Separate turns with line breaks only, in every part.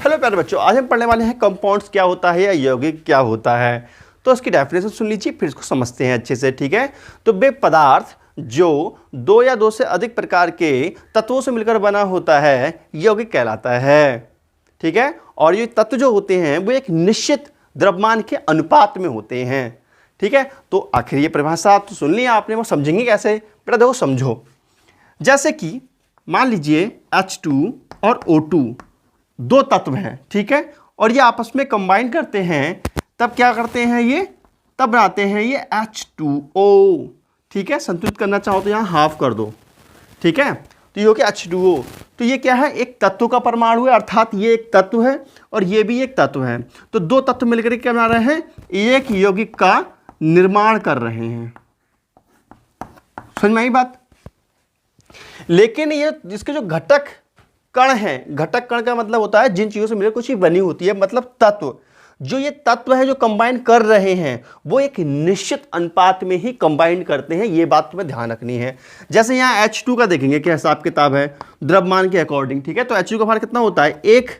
Hello प्यारे बच्चों, आज हम पढ़ने वाले हैं कंपाउंड्स क्या होता है या यौगिक क्या होता है। तो इसकी डेफिनेशन सुन लीजिए, फिर इसको समझते हैं अच्छे से। ठीक है, तो वे पदार्थ जो दो या दो से अधिक प्रकार के तत्वों से मिलकर बना होता है यौगिक कहलाता है। ठीक है, और ये तत्व जो होते हैं वो एक निश्चित द्रव्यमान के अनुपात में होते हैं। ठीक है, तो आखिर ये परिभाषा तो सुन लिया आपने, वो समझेंगे कैसे? बेटा देखो समझो, जैसे कि मान लीजिए H2 और O2 दो तत्व हैं। ठीक है, और ये आपस में कंबाइन करते हैं, तब क्या करते हैं ये? तब बनाते हैं ये H2O। ठीक है, संतुलित करना चाहो तो यहाँ हाफ कर दो। ठीक है, तो ये हो गया H2O। तो ये क्या है? एक तत्व का परमाणु है, अर्थात ये एक तत्व है और ये भी एक तत्व है। तो दो तत्व मिलकर क्या बना रहे हैं? एक यौगिक का निर्माण कर रहे हैं। समझ में आई बात? लेकिन ये इसके जो घटक कण है, घटक कण का मतलब होता है जिन चीजों से मिलकर कुछ चीज बनी होती है, मतलब तत्व। जो ये तत्व है जो कंबाइन कर रहे हैं वो एक निश्चित अनुपात में ही कंबाइन करते हैं, ये बात तुम्हें ध्यान रखनी है। जैसे यहाँ H2 का देखेंगे क्या हिसाब किताब है द्रव्यमान के अकॉर्डिंग। ठीक है, तो H2 का भार कितना होता है? 1।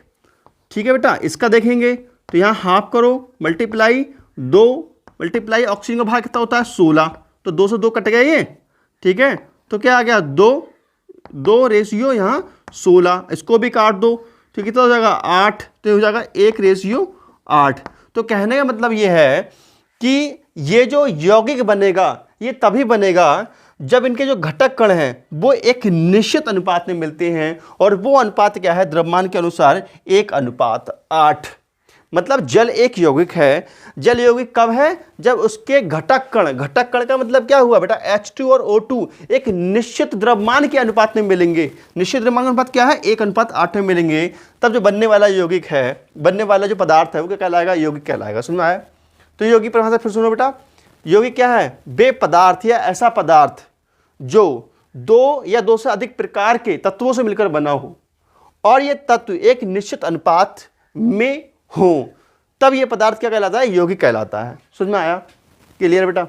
ठीक है बेटा, इसका देखेंगे तो यहाँ हाफ करो, मल्टीप्लाई 2 मल्टीप्लाई ऑक्सीजन का भार कितना होता है? 16। तो 2 से 2 कट गया ये। ठीक है, तो क्या आ गया? 2 रेशियो यहाँ 16। इसको भी काट दो तो कितना हो जाएगा? 8। तो हो जाएगा 1 रेशियो 8। तो कहने का मतलब ये है कि ये जो यौगिक बनेगा ये तभी बनेगा जब इनके जो घटक कण हैं वो एक निश्चित अनुपात में मिलते हैं, और वो अनुपात क्या है? द्रव्यमान के अनुसार 1:8। मतलब जल एक यौगिक है। जल यौगिक कब है? जब उसके घटक कण का मतलब क्या हुआ बेटा? H2 और O2 एक निश्चित द्रव्यमान के अनुपात में मिलेंगे। निश्चित द्रव्यमान का अनुपात क्या है? 1:8 में मिलेंगे। तब जो बनने वाला यौगिक है, बनने वाला जो पदार्थ है वो क्या कहलाएगा? यौगिक कहलाएगा। सुन में आया? तो यौगिक परिभाषा फिर सुनो बेटा। यौगिक क्या है? वे पदार्थ या ऐसा पदार्थ जो दो या दो से अधिक प्रकार के तत्वों से मिलकर बना हो और ये तत्व एक निश्चित अनुपात में हो, तब ये पदार्थ क्या कहलाता है? यौगिक कहलाता है। समझ में आया? क्लियर बेटा?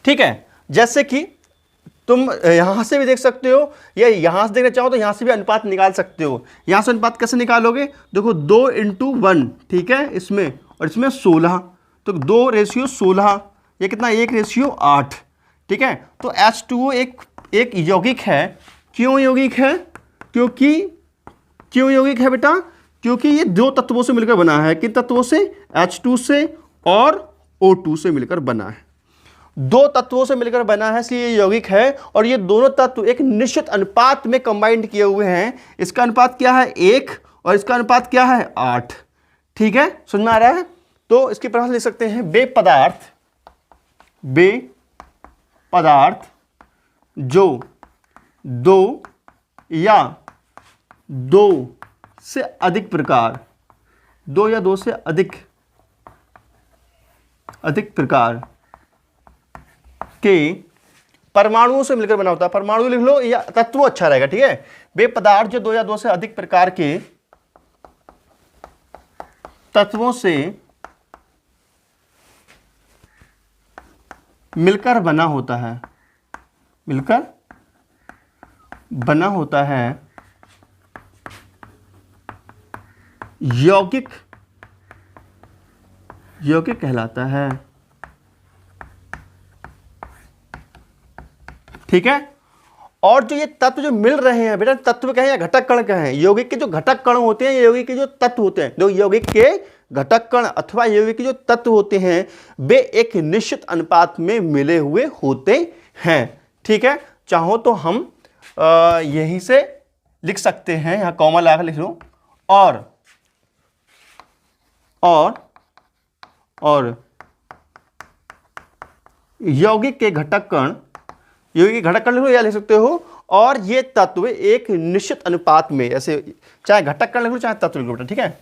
ठीक है, जैसे कि तुम यहां से भी देख सकते हो या यहां से देखना चाहो तो यहां से भी अनुपात निकाल सकते हो। यहां से अनुपात कैसे निकालोगे? देखो 2:1। ठीक है, इसमें और इसमें 16, तो 2 रेशियो 16। ये कितना? 1 रेशियो 8। ठीक है, तो H2O एक यौगिक है। क्यों यौगिक है? क्यों यौगिक है बेटा? क्योंकि ये दो तत्वों से मिलकर बना है। किन तत्वों से? H2 से और O2 से मिलकर बना है। दो तत्वों से मिलकर बना है, इसलिए ये यौगिक है। और ये दोनों तत्व एक निश्चित अनुपात में कंबाइंड किए हुए हैं। इसका अनुपात क्या है? 1, और इसका अनुपात क्या है? 8। ठीक है, समझ में आ रहा है? तो इसकी परिभाषा लिख सकते हैं, वे पदार्थ जो दो या दो से अधिक प्रकार, दो या दो से अधिक प्रकार के परमाणुओं से मिलकर बना होता है। परमाणु लिख लो या तत्व अच्छा रहेगा। ठीक है, वे पदार्थ जो दो या दो से अधिक प्रकार के तत्वों से मिलकर बना होता है, यौगिक कहलाता है। ठीक है, और जो ये तत्व जो मिल रहे हैं बेटा, तत्व कहें या घटक कण कहें, यौगिक के जो घटक कण होते हैं, यौगिक के जो तत्व होते हैं, यौगिक के घटक कण अथवा यौगिक के जो तत्व होते हैं वे एक निश्चित अनुपात में मिले हुए होते हैं। ठीक है, चाहो तो हम यहीं से लिख सकते हैं, यहां कॉमा लगा लिख लो, और यौगिक के घटक कण लिख लो या लिख सकते हो, और ये तत्व एक निश्चित अनुपात में, ऐसे चाहे घटक कण लिख लो चाहे तत्व लिख लो बेटा। ठीक है,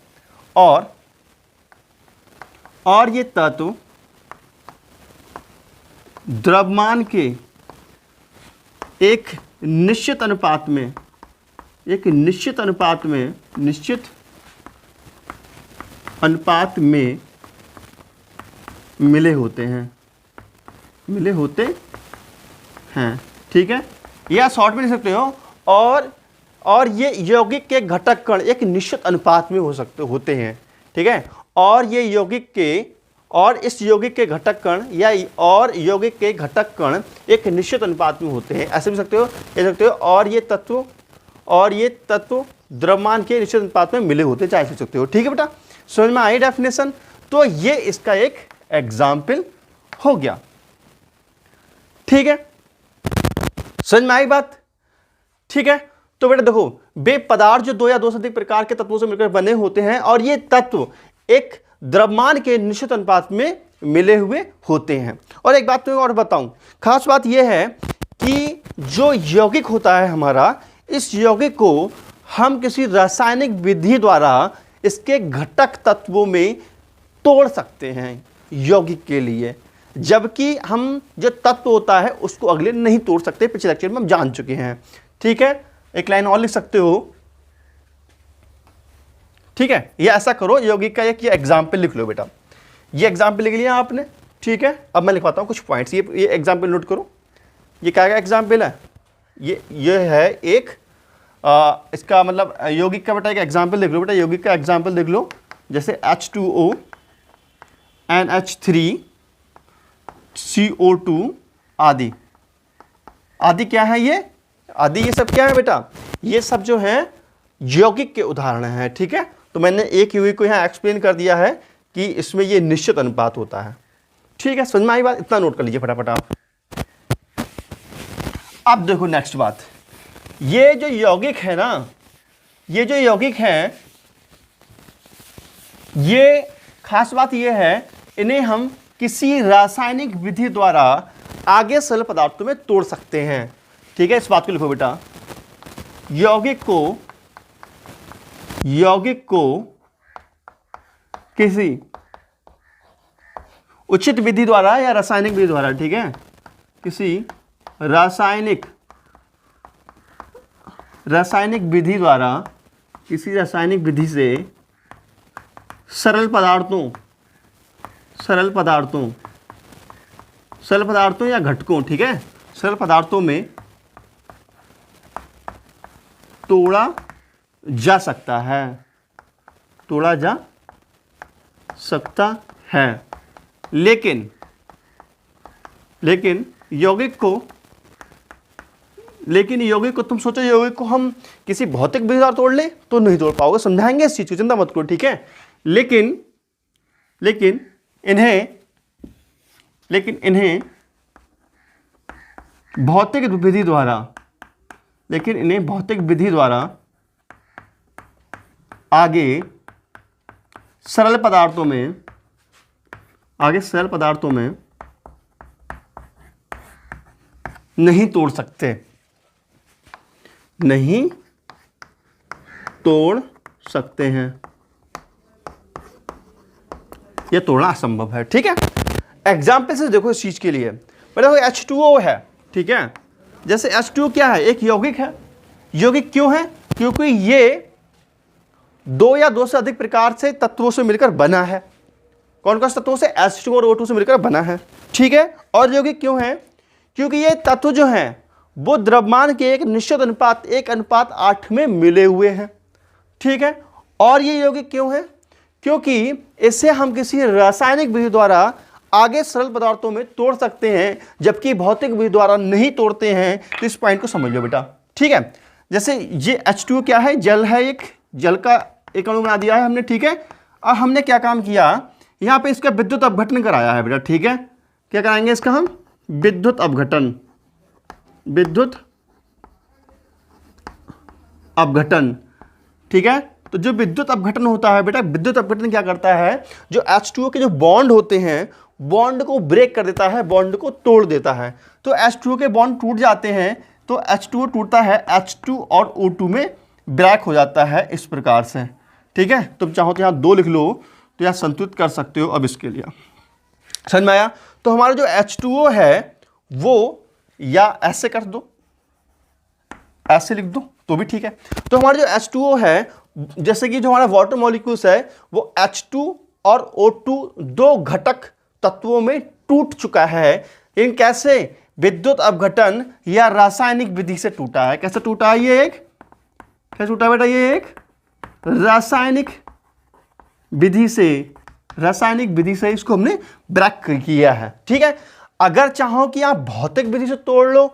और ये तत्व द्रव्यमान के एक निश्चित अनुपात में मिले होते हैं। ठीक है, या शॉर्ट में लिख सकते हो, और और ये यौगिक के घटक कण एक निश्चित अनुपात में होते हैं, ठीक है। और ये यौगिक के और इस यौगिक के घटक कण या और यौगिक के घटक कण एक निश्चित अनुपात में होते हैं। ऐसे भी सकते हो, कह सकते हो और ये तत्व द्रव्यमान के निश्चित अनुपात में मिले होते हैं, चाहे सकते हो। ठीक है बेटा, समझ में आई डेफिनेशन। तो ये इसका एक एग्जाम्पल हो गया। ठीक है, समझ में आई बात। ठीक है, तो बेटा देखो, वे पदार्थ जो 2 या 2 से अधिक प्रकार के तत्वों से मिलकर बने होते हैं और ये तत्व एक द्रव्यमान के निश्चित अनुपात में मिले हुए होते हैं। और एक बात तुम्हें और बताऊं, खास बात यह है कि जो यौगिक होता है हमारा, इस यौगिक को हम किसी रासायनिक विधि द्वारा इसके घटक तत्वों में तोड़ सकते हैं यौगिक के लिए, जबकि हम जो तत्व होता है उसको अगले नहीं तोड़ सकते। पिछले लेक्चर में हम जान चुके हैं। ठीक है, एक लाइन और लिख सकते हो। ठीक है, ये ऐसा करो, यौगिक का एक ये एग्जाम्पल लिख लो बेटा। ये एग्जाम्पल लिख लिया आपने। ठीक है, अब मैं लिखवाता हूँ कुछ पॉइंट्स। ये एग्जाम्पल नोट करो। ये क्या एग्जाम्पल है? ये है एक इसका मतलब यौगिक का बेटा एक एग्जाम्पल लिख लो बेटा। यौगिक का एग्जाम्पल लिख लो, जैसे H2O, NH3, CO2 आदि। आदि क्या है ये? आदि ये सब क्या है बेटा? ये सब जो है यौगिक के उदाहरण हैं। ठीक है, तो मैंने एक यौगिक को यहाँ एक्सप्लेन कर दिया है कि इसमें ये निश्चित अनुपात होता है। ठीक है, समझ में आई बात? इतना नोट कर लीजिए फटाफट आप। अब देखो नेक्स्ट बात, ये जो यौगिक है ना, ये जो यौगिक है, ये खास बात ये है, इन्हें हम किसी रासायनिक विधि द्वारा आगे सरल पदार्थों में तोड़ सकते हैं। ठीक है, इस बात को लिखो बेटा। यौगिक को किसी उचित विधि द्वारा या रासायनिक विधि द्वारा, ठीक है, किसी रासायनिक विधि द्वारा, किसी रासायनिक विधि से सरल पदार्थों या घटकों, ठीक है, सरल पदार्थों में तोड़ा जा सकता है, लेकिन यौगिक को तुम सोचो, यौगिक को हम किसी भौतिक विधि द्वारा तोड़ ले तो नहीं तोड़ पाओगे। समझाएंगे इस चीज को, चिंता मत करो। ठीक है, लेकिन इन्हें भौतिक विधि द्वारा आगे सरल पदार्थों में नहीं तोड़ सकते हैं। यह तोड़ना असंभव है। ठीक है, एग्जाम्पल से देखो इस चीज के लिए। देखो H2O है, ठीक है, जैसे H2O क्या है? एक यौगिक है। यौगिक क्यों है? क्योंकि ये 2 या 2 से अधिक प्रकार से तत्वों से मिलकर बना है। कौन कौन से तत्वों से? H2 और O2 से मिलकर बना है। ठीक है, और यौगिक क्यों है? क्योंकि ये तत्व जो हैं वो द्रव्यमान के एक निश्चित अनुपात 1:8 में मिले हुए हैं। ठीक है, और ये यौगिक क्यों है? क्योंकि इसे हम किसी रासायनिक विधि द्वारा आगे सरल पदार्थों में तोड़ सकते हैं, जबकि भौतिक विधि द्वारा नहीं तोड़ते हैं। तो इस पॉइंट को समझ लो बेटा। ठीक है, जैसे ये H2O क्या है? जल है, एक जल का एक अणु बना दिया है हमने। ठीक है, और हमने क्या काम किया? यहाँ पे इसका विद्युत अपघटन कराया है बेटा। ठीक है, क्या कराएंगे इसका हम? विद्युत अपघटन। ठीक है, तो जो विद्युत अपघटन होता है बेटा, विद्युत अपघटन क्या करता है? जो H2O के जो बॉन्ड होते हैं, बॉन्ड को ब्रेक कर देता है, बॉन्ड को तोड़ देता है। तो H2O के बॉन्ड टूट जाते हैं, तो H2O टूटता है, H2 और O2 में ब्रेक हो जाता है इस प्रकार से। ठीक है, तुम चाहो तो यहाँ 2 लिख लो, तो यहाँ संतुलित कर सकते हो। अब इसके लिए समझ में आया? तो हमारा जो H2O है वो या ऐसे कर दो, ऐसे लिख दो तो भी ठीक है। तो हमारा जो H2O है, जैसे कि जो हमारा वाटर मॉलिक्यूल्स है, वो H2 और O2 2 घटक तत्वों में टूट चुका है। लेकिन कैसे? विद्युत अपघटन या रासायनिक विधि से टूटा है। कैसे टूटा है? ये एक क्या छूटा बेटा, ये एक रासायनिक विधि से इसको हमने ब्रेक किया है। ठीक है, अगर चाहो कि आप भौतिक विधि से तोड़ लो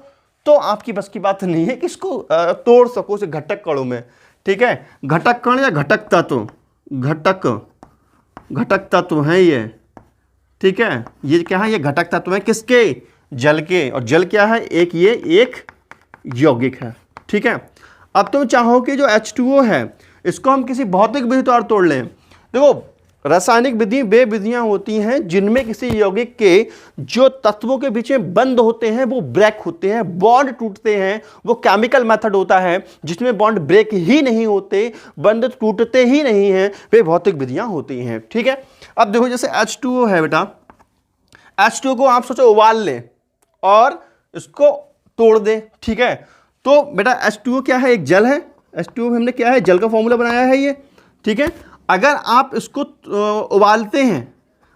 तो आपकी बस की बात नहीं है कि इसको तोड़ सको इसे घटक कणों में। ठीक है, घटक कण या घटक तत्व है ये। ठीक है, ये क्या है, ये घटक तत्व है किसके, जल के। और जल क्या है, ये एक यौगिक है। ठीक है, अब तुम चाहो कि जो H2O है इसको हम किसी भौतिक विधि द्वारा तोड़ लें। देखो, रासायनिक विधि वे विधियां होती हैं जिनमें किसी यौगिक के जो तत्वों के बीच में बंद होते हैं वो ब्रेक होते हैं, बॉन्ड टूटते हैं। वो केमिकल मेथड होता है जिसमें बॉन्ड ब्रेक ही नहीं होते, बंद टूटते ही नहीं हैं, वे भौतिक विधियां होती हैं। ठीक है, अब देखो जैसे H2O है बेटा, H2O को आप सोचो उबाल लें और इसको तोड़ दें। ठीक है, तो बेटा H2O क्या है, एक जल है। H2O हमने क्या है, जल का फॉर्मूला बनाया है ये। ठीक है, अगर आप इसको उबालते हैं,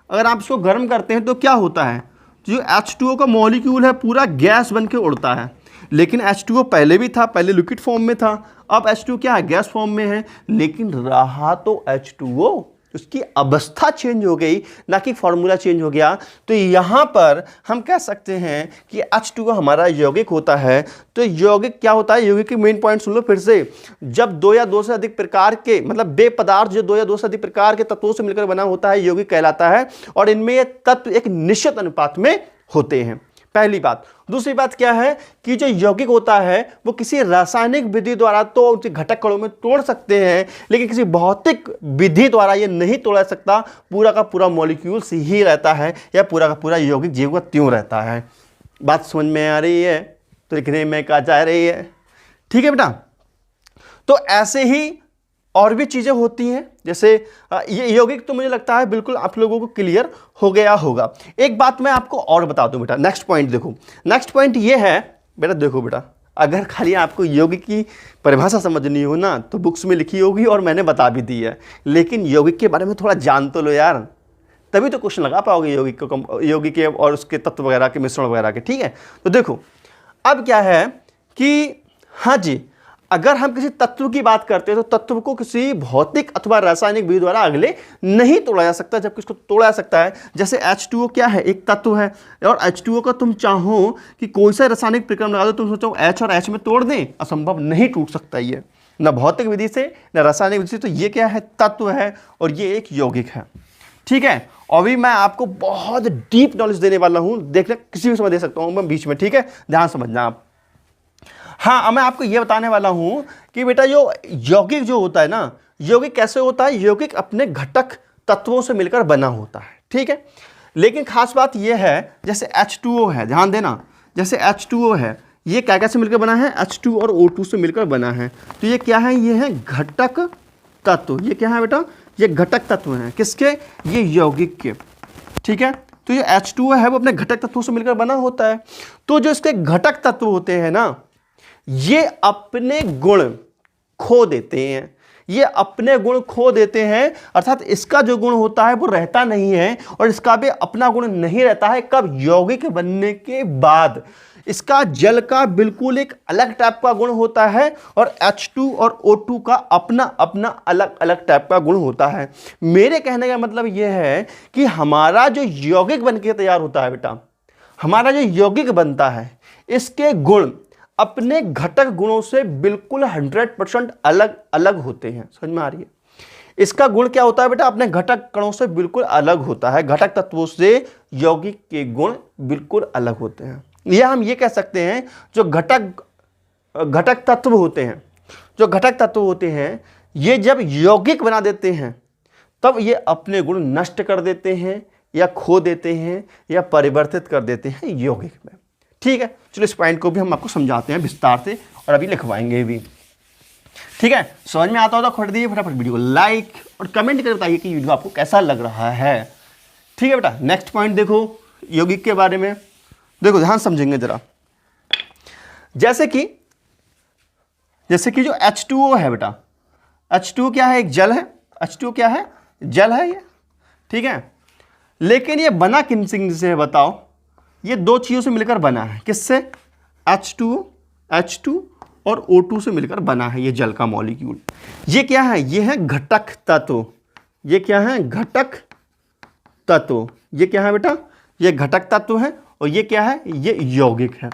अगर आप इसको गर्म करते हैं तो क्या होता है, जो H2O का मॉलिक्यूल है पूरा गैस बन के उड़ता है। लेकिन H2O पहले भी था, पहले लिक्विड फॉर्म में था, अब H2O क्या है, गैस फॉर्म में है। लेकिन रहा तो H2O, उसकी अवस्था चेंज हो गई, ना कि फॉर्मूला चेंज हो गया। तो यहां पर हम कह सकते हैं कि H2O हमारा यौगिक होता है। तो यौगिक क्या होता है, यौगिक के मेन पॉइंट सुन लो फिर से। जब दो या दो से अधिक प्रकार के, मतलब वे पदार्थ जो दो या दो से अधिक प्रकार के तत्वों से मिलकर बना होता है, यौगिक कहलाता है। और इनमें ये तत्व एक निश्चित अनुपात में होते हैं, पहली बात। दूसरी बात क्या है कि जो यौगिक होता है वो किसी रासायनिक विधि द्वारा तो उसे घटक कणों में तोड़ सकते हैं, लेकिन किसी भौतिक विधि द्वारा ये नहीं तोड़ा सकता। पूरा का पूरा मॉलिक्यूल से ही रहता है, या पूरा का पूरा यौगिक जीव का त्यों रहता है। बात समझ में आ रही है, तो लिखने में क्या जा रही है। ठीक है बेटा, तो ऐसे ही और भी चीज़ें होती हैं, जैसे ये यौगिक तो मुझे लगता है बिल्कुल आप लोगों को क्लियर हो गया होगा। एक बात मैं आपको और बता दूं बेटा, नेक्स्ट पॉइंट देखो। नेक्स्ट पॉइंट ये है बेटा, देखो बेटा, अगर खाली आपको यौगिक की परिभाषा समझनी हो ना तो बुक्स में लिखी होगी और मैंने बता भी दी है, लेकिन यौगिक के बारे में थोड़ा जान तो लो यार, तभी तो क्वेश्चन लगा पाओगे यौगिक के और उसके तत्व वगैरह के, मिश्रण वगैरह के। ठीक है, तो देखो अब क्या है कि हाँ जी, अगर हम किसी तत्व की बात करते हैं तो तत्व को किसी भौतिक अथवा रासायनिक विधि द्वारा अगले नहीं तोड़ा जा सकता, जबकि इसको तोड़ा जा सकता है। जैसे H2O क्या है, एक तत्व है, और H2O का तुम चाहो कि कोई सा रासायनिक प्रक्रम लगा दो, तुम सोचो H और H में तोड़ दें, असंभव, नहीं टूट सकता ये, न भौतिक विधि से न रासायनिक विधि से। तो ये क्या है, तत्व है और ये एक यौगिक है। ठीक है, अभी मैं आपको बहुत डीप नॉलेज देने वाला हूं, देखना किसी भी समय दे सकता हूं मैं बीच में। ठीक है, ध्यान समझना आप। हाँ, अब मैं आपको यह बताने वाला हूं कि बेटा जो यौगिक जो होता है ना, यौगिक कैसे होता है, यौगिक अपने घटक तत्वों से मिलकर बना होता है। ठीक है, लेकिन खास बात यह है, जैसे H2O है, ध्यान देना, जैसे H2O है, ये क्या से मिलकर बना है, H2 और O2 से मिलकर बना है। तो ये क्या है, ये है घटक तत्व। ये क्या है बेटा, ये घटक तत्व हैं किसके, ये यौगिक के। ठीक है, तो ये H2O है वो अपने घटक तत्वों से मिलकर बना होता है। तो जो इसके घटक तत्व होते हैं ना, ये अपने गुण खो देते हैं, ये अपने गुण खो देते हैं, अर्थात इसका जो गुण होता है वो रहता नहीं है, और इसका भी अपना गुण नहीं रहता है। कब, यौगिक बनने के बाद। इसका जल का बिल्कुल एक अलग टाइप का गुण होता है, और H2 और O2 का अपना अपना अलग अलग टाइप का गुण होता है। मेरे कहने का मतलब यह है कि हमारा जो यौगिक बन के तैयार होता है बेटा, हमारा जो यौगिक बनता है, इसके गुण अपने घटक गुणों से बिल्कुल 100% अलग अलग होते हैं। समझ में आ रही है? इसका गुण क्या होता है बेटा, अपने घटक कणों से बिल्कुल अलग होता है। घटक तत्वों से यौगिक के गुण बिल्कुल अलग होते हैं। यह हम ये कह सकते हैं, जो घटक तत्व होते हैं, जो घटक तत्व होते हैं, ये जब यौगिक बना देते हैं तब ये अपने गुण नष्ट कर देते हैं, या खो देते हैं, या परिवर्तित कर देते हैं यौगिक में। ठीक है, चलो इस पॉइंट को भी हम आपको समझाते हैं विस्तार से, और अभी लिखवाएंगे भी। ठीक है, समझ में आता हो तो खोल दीजिए फटाफट वीडियो को लाइक और कमेंट करके बताइए कि वीडियो आपको कैसा लग रहा है। ठीक है बेटा, नेक्स्ट पॉइंट देखो यौगिक के बारे में, देखो ध्यान समझेंगे जरा। जैसे कि जो H2O है बेटा, H2O क्या है, एक जल है। H2O क्या है, जल है ये। ठीक है, लेकिन ये बना किन से है बताओ, ये दो चीजों से मिलकर बना है। किससे, H2 और O2 से मिलकर बना है ये जल का मॉलिक्यूल। ये क्या है? ये है घटक तत्व। ये क्या है? घटक तत्व। ये क्या है बेटा? ये घटक तत्व है। और ये क्या है? ये यौगिक है।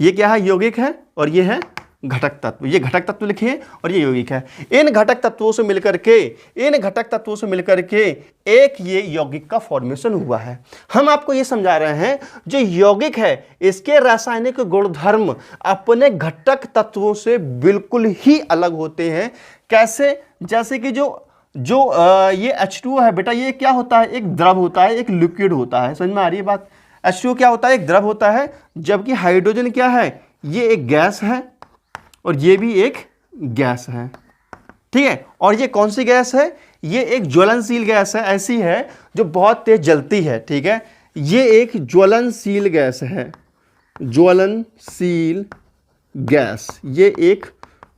ये क्या है? यौगिक है। और ये है घटक तत्व। ये घटक तत्व लिखिए और ये यौगिक है। इन घटक तत्वों से मिलकर के एक ये यौगिक का फॉर्मेशन हुआ है। हम आपको ये समझा रहे हैं जो यौगिक है इसके रासायनिक गुणधर्म अपने घटक तत्वों से बिल्कुल ही अलग होते हैं। कैसे? जैसे कि ये H2O है बेटा, ये क्या होता है? एक द्रव होता है, एक लिक्विड होता है। समझ में आ रही है बात? H2O क्या होता है? एक द्रव होता है। जबकि हाइड्रोजन क्या है? ये एक गैस है और ये भी एक गैस है। ठीक है। और ये कौन सी गैस है? ये एक ज्वलनशील गैस है, ऐसी है जो बहुत तेज जलती है। ठीक है। ये एक ज्वलनशील गैस है, ज्वलनशील गैस। ये एक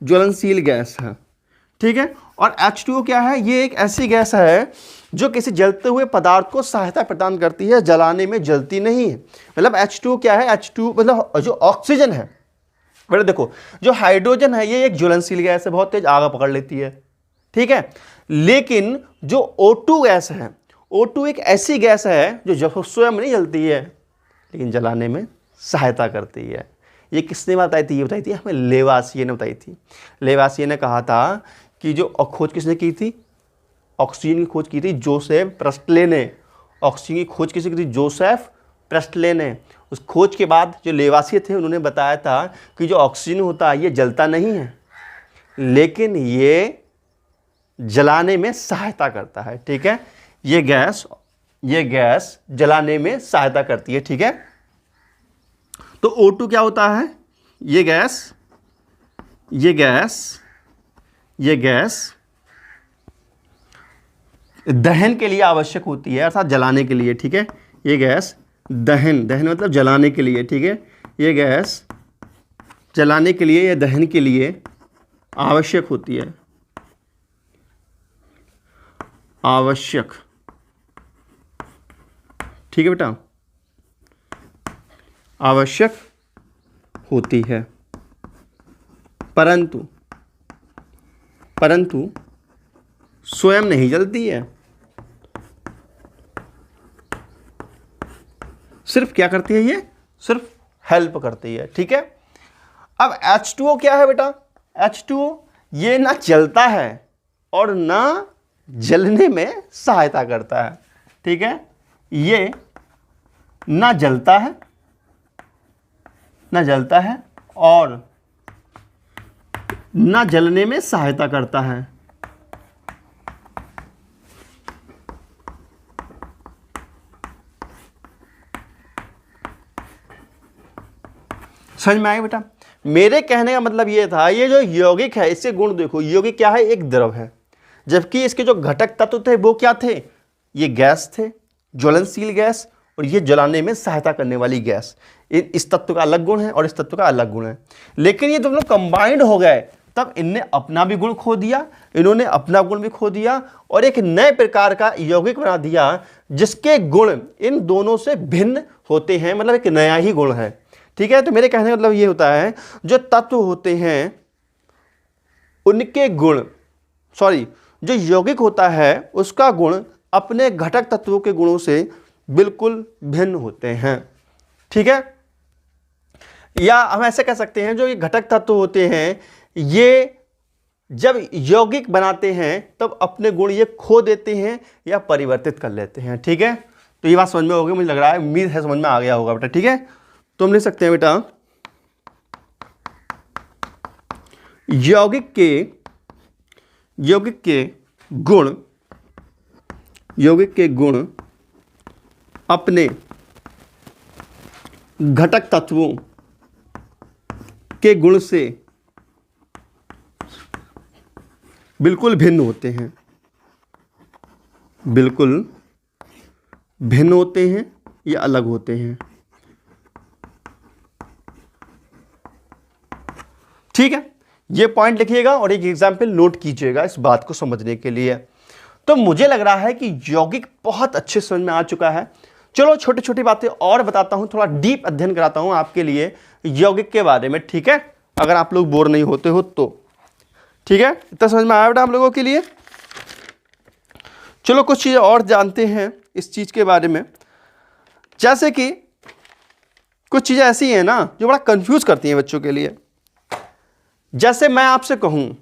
ज्वलनशील गैस है। ठीक है। और H2O क्या है? ये एक ऐसी गैस है जो किसी जलते हुए पदार्थ को सहायता प्रदान करती है, जलाने में जलती नहीं है। मतलब H2O क्या है? H2O मतलब जो ऑक्सीजन है बेटा, देखो जो हाइड्रोजन है ये एक ज्वलनशील गैस है, बहुत तेज आग पकड़ लेती है। ठीक है। लेकिन जो O2 गैस है, O2 एक ऐसी गैस है जो स्वयं नहीं जलती है लेकिन जलाने में सहायता करती है। ये किसने बताई थी? ये बताई थी हमें लेवासिये ने बताई थी। लेवासिये ने कहा था कि जो खोज किसने की थी? ऑक्सीजन की खोज की थी जोसेफ प्रेस्टले ने। ऑक्सीजन की खोज किसने की थी? जोसेफ प्रेस्टले ने। उस खोज के बाद जो लेवासिये थे उन्होंने बताया था कि जो ऑक्सीजन होता है ये जलता नहीं है लेकिन ये जलाने में सहायता करता है। ठीक है। ये गैस जलाने में सहायता करती है। ठीक है। तो O2 क्या होता है? ये गैस दहन के लिए आवश्यक होती है, अर्थात जलाने के लिए। ठीक है। ये गैस दहन मतलब जलाने के लिए। ठीक है। ये गैस जलाने के लिए या दहन के लिए आवश्यक होती है, आवश्यक। ठीक है बेटा, आवश्यक होती है। परंतु स्वयं नहीं जलती है, सिर्फ क्या करती है? ये सिर्फ हेल्प करती है। ठीक है। अब H2O क्या है बेटा? H2O ये ना जलता है और ना जलने में सहायता करता है। ठीक है। ये ना जलता है और ना जलने में सहायता करता है। समझ में आया बेटा? मेरे कहने का मतलब ये था, ये जो यौगिक है इसके गुण देखो। यौगिक क्या है? एक द्रव है। जबकि इसके जो घटक तत्व थे वो क्या थे? ये गैस थे, ज्वलनशील गैस, और ये जलाने में सहायता करने वाली गैस। इस तत्व का अलग गुण है और इस तत्व का अलग गुण है। लेकिन ये दोनों कंबाइंड हो गए तब इनने अपना भी गुण खो दिया, इन्होंने अपना गुण भी खो दिया और एक नए प्रकार का यौगिक बना दिया जिसके गुण इन दोनों से भिन्न होते हैं। मतलब एक नया ही गुण है। ठीक है। तो मेरे कहने का मतलब ये होता है जो तत्व होते हैं उनके गुण, जो यौगिक होता है उसका गुण अपने घटक तत्वों के गुणों से बिल्कुल भिन्न होते हैं। ठीक है। या हम ऐसे कह सकते हैं जो ये घटक तत्व होते हैं ये जब यौगिक बनाते हैं तब अपने गुण ये खो देते हैं या परिवर्तित कर लेते हैं। ठीक है। तो ये बात समझ में हो गई मुझे लग रहा है, उम्मीद है समझ में आ गया होगा बेटा। ठीक है। तो हम लिख सकते हैं बेटा यौगिक के गुण अपने घटक तत्वों के गुण से बिल्कुल भिन्न होते हैं, बिल्कुल भिन्न होते हैं या अलग होते हैं। ठीक है। ये पॉइंट लिखिएगा और एक एग्जाम्पल नोट कीजिएगा इस बात को समझने के लिए। तो मुझे लग रहा है कि यौगिक बहुत अच्छे समझ में आ चुका है। चलो छोटी छोटी बातें और बताता हूं, थोड़ा डीप अध्ययन कराता हूं आपके लिए यौगिक के बारे में, ठीक है, अगर आप लोग बोर नहीं होते हो तो। ठीक है, इतना समझ में आया बेटा हम लोगों के लिए। चलो कुछ चीज़ें और जानते हैं इस चीज़ के बारे में, जैसे कि कुछ चीज़ें ऐसी हैं ना जो बड़ा कंफ्यूज करती हैं बच्चों के लिए। जैसे मैं आपसे कहूँ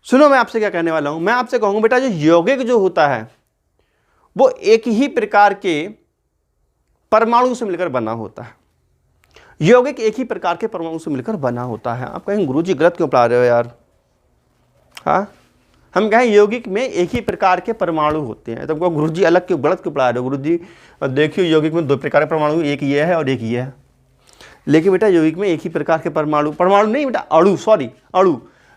सुनो, मैं आपसे क्या कहने वाला हूँ, मैं आपसे कहूँ बेटा जो यौगिक जो होता है वो एक ही प्रकार के परमाणु से मिलकर बना होता है। यौगिक एक ही प्रकार के परमाणु से मिलकर बना होता है। आप कहेंगे गुरुजी गलत क्यों पढ़ा रहे हो यार? हाँ, हम कहें यौगिक में एक ही प्रकार के परमाणु होते हैं, तो गुरुजी अलग क्यों, गलत क्यों पढ़ा रहे हो गुरुजी? देखियो यौगिक में दो प्रकार के परमाणु, एक ये है और एक ये है। लेकिन बेटा यौगिक में एक ही प्रकार के परमाणु नहीं बेटा, अणु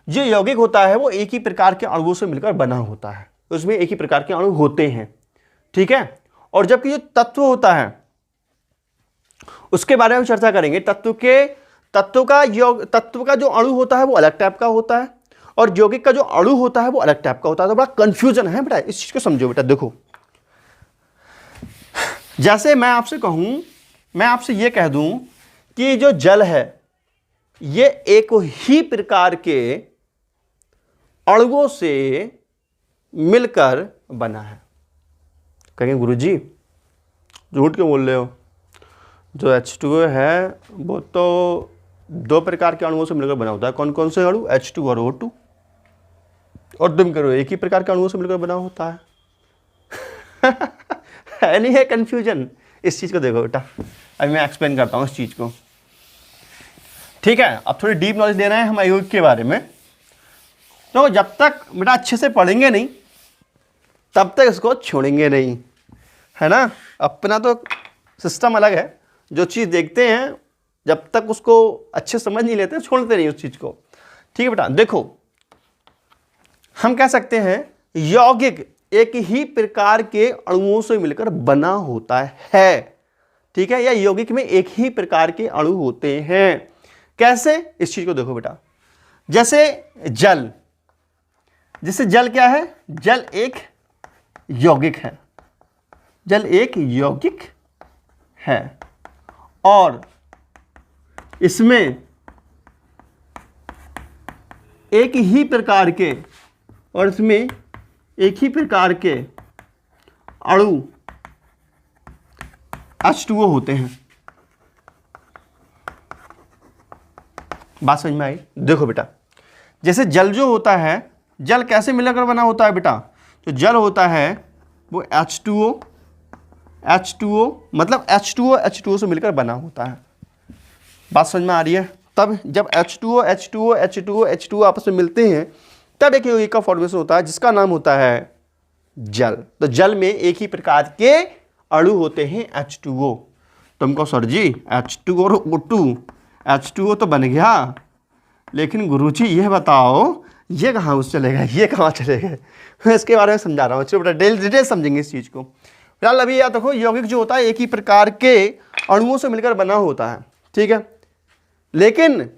जो यौगिक होता है वो एक ही प्रकार के अणुओं से मिलकर बना होता है, उसमें एक ही प्रकार के अणु होते हैं। ठीक है, और जबकि जो तत्व होता है उसके बारे में चर्चा करेंगे। तत्व का जो अणु होता है वो अलग टाइप का होता है और यौगिक का जो अणु होता है वो अलग टाइप का होता है। तो बड़ा कंफ्यूजन है बेटा, इस चीज को समझो बेटा। देखो, जैसे मैं आपसे ये कह दूं कि जो जल है ये एक ही प्रकार के अणुओं से मिलकर बना है। कहेंगे गुरुजी झूठ क्यों बोल रहे हो? जो H2O है वो तो दो प्रकार के अणुओं से मिलकर बना होता है। कौन कौन से अणु? H2 और O2। और तुम करो एक ही प्रकार के अणुओं से मिलकर बना होता है। है नहीं है कंफ्यूजन? इस चीज को देखो बेटा, अभी मैं एक्सप्लेन करता हूं इस चीज को। ठीक है, अब थोड़ी डीप नॉलेज देना है हम यौगिक के बारे में। तो जब तक बेटा अच्छे से पढ़ेंगे नहीं तब तक इसको छोड़ेंगे नहीं, है ना। अपना तो सिस्टम अलग है, जो चीज़ देखते हैं जब तक उसको अच्छे समझ नहीं लेते छोड़ते नहीं उस चीज़ को। ठीक है बेटा, देखो हम कह सकते हैं यौगिक एक ही प्रकार के अणुओं से मिलकर बना होता है। ठीक है, या यौगिक में एक ही प्रकार के अणु होते हैं। कैसे? इस चीज को देखो बेटा, जैसे जल क्या है? जल एक यौगिक है, जल एक यौगिक है और इसमें एक ही प्रकार के अणु H2O होते हैं। बात समझ में आई? देखो बेटा, जैसे जल जो होता है, जल कैसे मिलकर बना होता है बेटा? जो जल होता है वो H2O मतलब H2O से मिलकर बना होता है। बात समझ में आ रही है? तब जब H2O आपस में मिलते हैं तब एक यौगिक का फॉर्मेशन होता है जिसका नाम होता है जल। तो जल में एक ही प्रकार के अणु होते हैं H2O। तुमको सर जी H2 और O2, H2O तो बन गया, लेकिन गुरुजी ये बताओ ये कहाँ चले गए, ये कहाँ चले गए? मैं इसके बारे में समझा रहा हूँ। चलो बेटा डिटेल समझेंगे इस चीज़ को। फिलहाल अभी याद रखो यौगिक जो होता है एक ही प्रकार के अणुओं से मिलकर बना होता है। ठीक है, लेकिन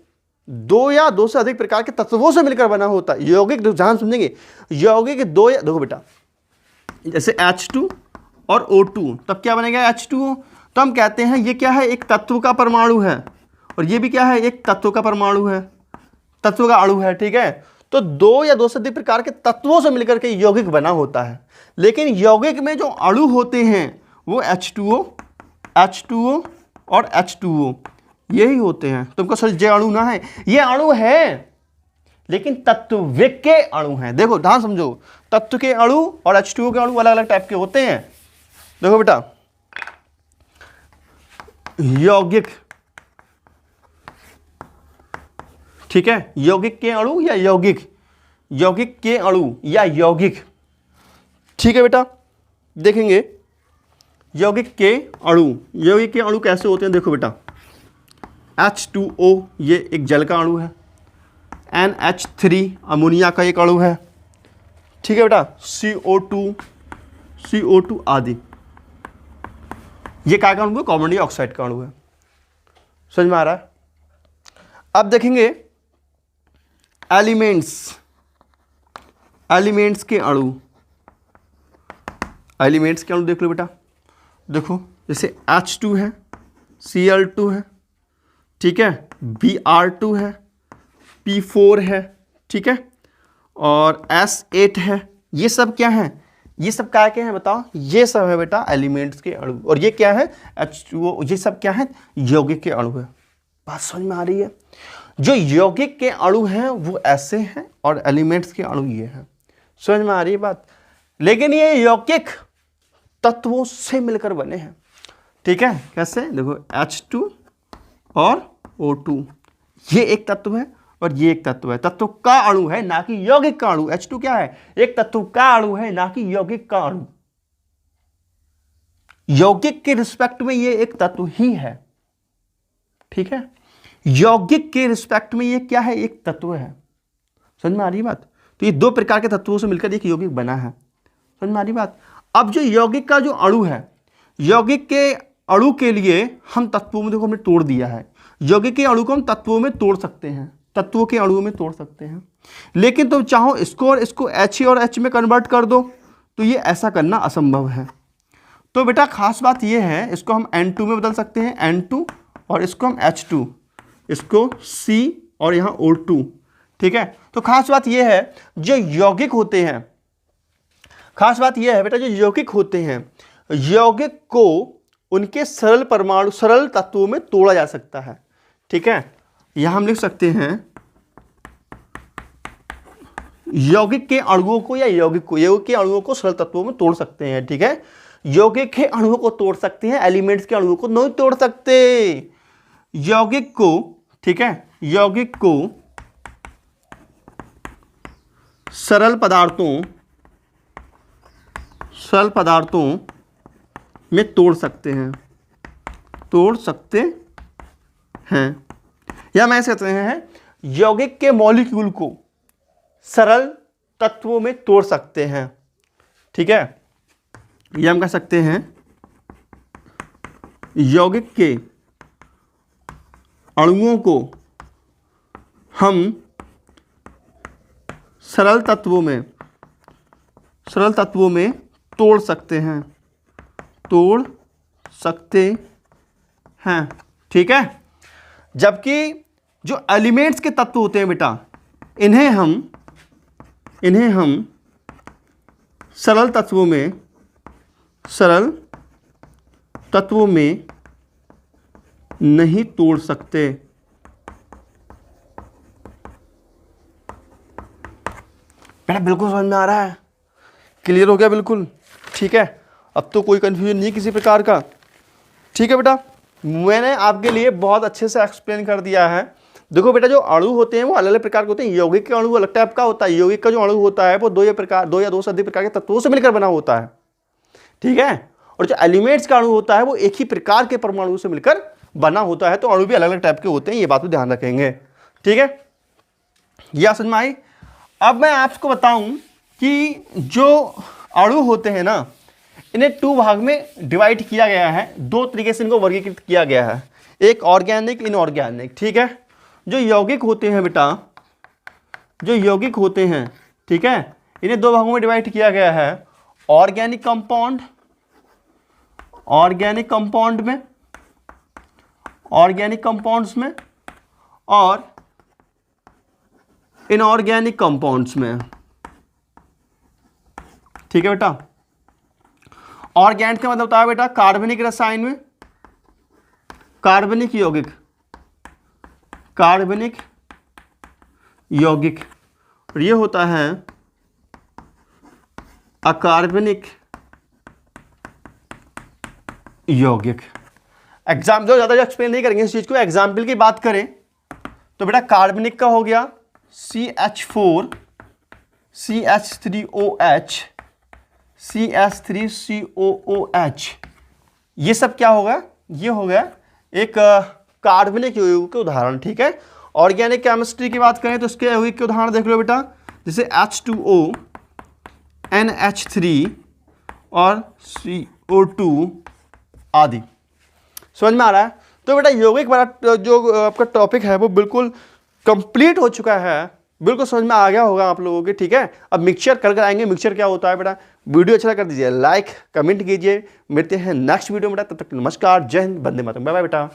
दो या दो से अधिक प्रकार के तत्वों से मिलकर बना होता है। यौगिक ध्यान समझेंगे, यौगिक दो या देखो बेटा, जैसे H2 और O2 तब क्या बनेगा? H2O। तो हम कहते हैं ये क्या है? एक तत्व का परमाणु है और ये भी क्या है? एक तत्व का परमाणु है, तत्व का अणु है। ठीक है, तो दो या दो से अधिक प्रकार के तत्वों से मिलकर के यौगिक बना होता है। लेकिन यौगिक में जो अणु होते हैं वो H2O और H2O यही होते हैं। तुमको सर जे अणु ना है, ये अणु है लेकिन तत्व के अणु हैं। देखो ध्यान समझो, तत्व के अणु और H2O के अणु अलग अलग टाइप के होते हैं। देखो बेटा, यौगिक, ठीक है, यौगिक के अणु या यौगिक के अणु या यौगिक। ठीक है बेटा, देखेंगे यौगिक के अणु कैसे होते हैं। देखो बेटा, H2O ये एक जल का अणु है, NH3 अमोनिया का एक अणु है। ठीक है बेटा, CO2 आदि ये क्या का अणु है? कॉमन डाइऑक्साइड का अणु है। समझ में आ रहा है? अब देखेंगे एलिमेंट्स के अणु। एलिमेंट्स के अणु देख लो बेटा, देखो जैसे H2 है, Cl2 है, ठीक है, Br2 है, P4 है, ठीक है, और S8 है। ये सब क्या है, ये सब क्या क्या है बताओ, ये सब है बेटा एलिमेंट्स के अणु। और ये क्या है H2O, ये सब क्या है यौगिक के अणु है। बात समझ में आ रही है? जो यौगिक के अणु हैं वो ऐसे हैं और एलिमेंट्स के अणु ये हैं। समझ में आ रही है बात? लेकिन ये यौगिक तत्वों से मिलकर बने हैं, ठीक है। कैसे, देखो H2 और O2, ये एक तत्व है और ये एक तत्व है। तत्व का अणु है ना कि यौगिक का अणु। H2 क्या है, एक तत्व का अणु है ना कि यौगिक का अणु। यौगिक के रिस्पेक्ट में ये एक तत्व ही है, ठीक है। यौगिक के रिस्पेक्ट में ये क्या है, एक तत्व है। समझ में आ रही है बात? तो ये दो प्रकार के तत्वों से मिलकर एक यौगिक बना है। समझ में आ रही बात? अब जो यौगिक का जो अणु है, यौगिक के अणु के लिए हम तत्वों में, देखो हमने तोड़ दिया है। यौगिक के अणु को हम तत्वों में तोड़ सकते हैं, तत्वों के अणुओं में तोड़ सकते हैं। लेकिन तुम चाहो इसको और इसको H और H में कन्वर्ट कर दो, तो ये ऐसा करना असंभव है। तो बेटा खास बात ये है, इसको हम N2 में बदल सकते हैं, N2, और इसको हम H2, इसको C और यहाँ O2, ठीक है। तो खास बात ये है, जो यौगिक होते हैं, खास बात यह है बेटा, जो यौगिक होते हैं, यौगिक को उनके सरल परमाणु, सरल तत्वों में तोड़ा जा सकता है, ठीक है। यहां हम लिख सकते हैं यौगिक के अणुओं को, या यौगिक के अणुओं को सरल तत्वों में तोड़ सकते हैं, ठीक है। यौगिक के अणुओं को तोड़ सकते हैं, एलिमेंट्स के अणुओं को नहीं तोड़ सकते। यौगिक को, ठीक है, यौगिक को सरल पदार्थों में तोड़ सकते हैं, या मैं ऐसे कहते हैं यौगिक के मॉलिक्यूल को सरल तत्वों में तोड़ सकते हैं, ठीक है। या हम कह सकते हैं यौगिक के अणुओं को हम सरल तत्वों में तोड़ सकते हैं, ठीक है। जबकि जो एलिमेंट्स के तत्व होते हैं बेटा, इन्हें हम सरल तत्वों में नहीं तोड़ सकते। बेटा बिल्कुल समझ में आ रहा है? क्लियर हो गया बिल्कुल? ठीक है, अब तो कोई कंफ्यूजन नहीं किसी प्रकार का, ठीक है बेटा। मैंने आपके लिए बहुत अच्छे से एक्सप्लेन कर दिया है। देखो बेटा, जो अणु होते हैं वो अलग अलग प्रकार के होते हैं। यौगिक के अणु अलग टाइप का होता है। यौगिक का जो अणु होता है वो दो या दो से अधिक प्रकार के तत्वों से मिलकर बना होता है, ठीक है। और जो एलिमेंट्स का अणु होता है वो एक ही प्रकार के परमाणु से मिलकर बना होता है। तो अणु भी अलग अलग टाइप के होते हैं, ये बात को ध्यान रखेंगे, ठीक है। यह समझ में आई? अब मैं आपको बताऊं कि जो अणु होते हैं ना, इन्हें 2 भाग में डिवाइड किया गया है। 2 तरीके से इनको वर्गीकृत किया गया है, एक ऑर्गेनिक, इनऑर्गेनिक, ठीक है। जो यौगिक होते हैं बेटा, जो यौगिक होते हैं, ठीक है, इन्हें 2 भागों में डिवाइड किया गया है। ऑर्गेनिक कंपाउंड, ऑर्गेनिक कंपाउंड्स में और इनऑर्गेनिक कंपाउंड्स में, ठीक है बेटा। ऑर्गेनिक का मतलब होता है बेटा कार्बनिक रसायन में, कार्बनिक यौगिक, और ये होता है अकार्बनिक यौगिक। एग्जाम जो ज़्यादा एक्सप्लेन नहीं करेंगे इस चीज़ को, एग्जाम्पल की बात करें तो बेटा कार्बनिक का हो गया CH4 CH3OH CH3COOH। ये सब क्या होगा, ये हो गया एक कार्बनिक यौगिक के उदाहरण, ठीक है। ऑर्गेनिक केमिस्ट्री की बात करें तो इसके यौगिक के उदाहरण देख लो बेटा, जैसे H2O, NH3 और CO2 आदि। समझ में आ रहा है? तो बेटा यौगिक वाला जो आपका टॉपिक है वो बिल्कुल कंप्लीट हो चुका है। बिल्कुल समझ में आ गया होगा आप लोगों के, ठीक है। अब मिक्सचर कर आएंगे, मिक्सचर क्या होता है बेटा। वीडियो अच्छा कर दीजिए लाइक, कमेंट कीजिए। मिलते हैं नेक्स्ट वीडियो में बेटा, तब तक नमस्कार, जय हिंद, वंदे मातरम, बाय बाय बेटा।